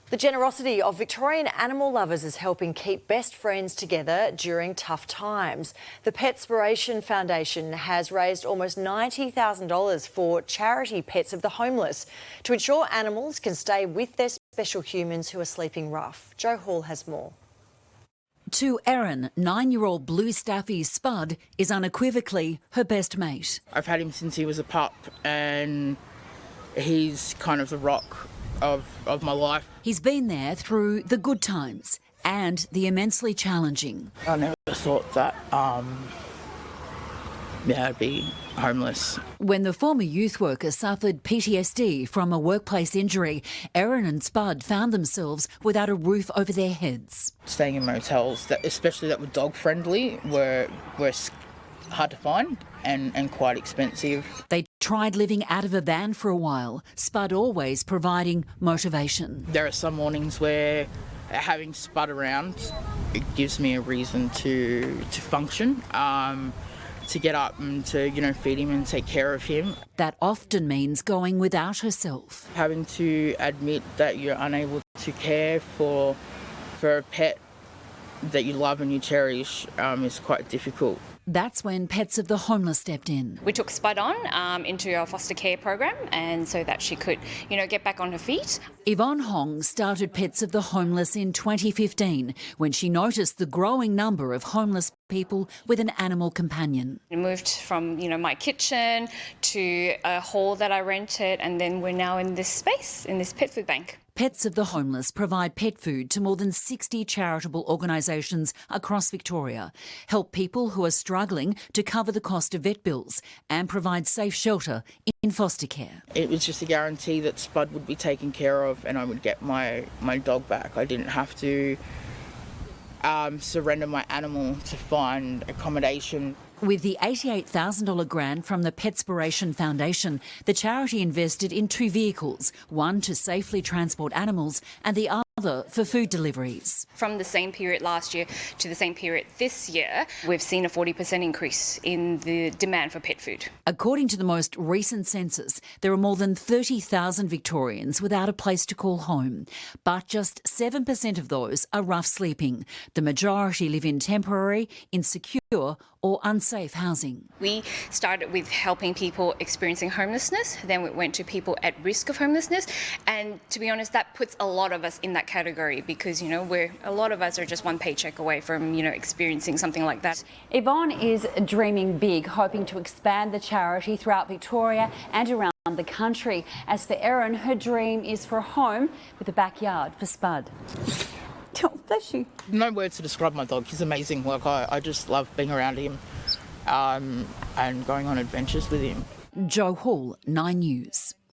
The generosity of Victorian animal lovers is helping keep best friends together during tough times. The Petspiration Foundation has raised almost $90,000 for charity Pets of the Homeless to ensure animals can stay with their special humans who are sleeping rough. Joe Hall has more. To Erin, 9-year-old blue staffy Spud is unequivocally her best mate. I've had him since he was a pup and he's kind of the rock of my life. He's been there through the good times and the immensely challenging. I never thought that I'd be homeless. When the former youth worker suffered PTSD from a workplace injury, Erin and Spud found themselves without a roof over their heads. Staying in motels, especially that were dog friendly, were hard to find and quite expensive. They tried living out of a van for a while, Spud always providing motivation. There are some mornings where having Spud around, it gives me a reason to function, to get up and to, feed him and take care of him. That often means going without herself. Having to admit that you're unable to care for a pet that you love and you cherish is quite difficult. That's when Pets of the Homeless stepped in. We took Spud on into our foster care program, and so that she could, get back on her feet. Yvonne Hong started Pets of the Homeless in 2015 when she noticed the growing number of homeless people with an animal companion. We moved from, my kitchen to a hall that I rented, and then we're now in this space, in this pet food bank. Pets of the Homeless provide pet food to more than 60 charitable organisations across Victoria, help people who are struggling to cover the cost of vet bills and provide safe shelter in foster care. It was just a guarantee that Spud would be taken care of and I would get my dog back. I didn't have to surrender my animal to find accommodation. With the $88,000 grant from the Petspiration Foundation, the charity invested in 2 vehicles, one to safely transport animals and the other for food deliveries. From the same period last year to the same period this year, we've seen a 40% increase in the demand for pet food. According to the most recent census, there are more than 30,000 Victorians without a place to call home, but just 7% of those are rough sleeping. The majority live in temporary, insecure or unsafe housing. We started with helping people experiencing homelessness, then we went to people at risk of homelessness, and to be honest, that puts a lot of us in that category because, a lot of us are just one paycheck away from, experiencing something like that. Yvonne is dreaming big, hoping to expand the charity throughout Victoria and around the country. As for Erin, her dream is for a home with a backyard for Spud. Oh, bless you. No words to describe my dog. He's amazing. I just love being around him and going on adventures with him. Joe Hall, 9 News.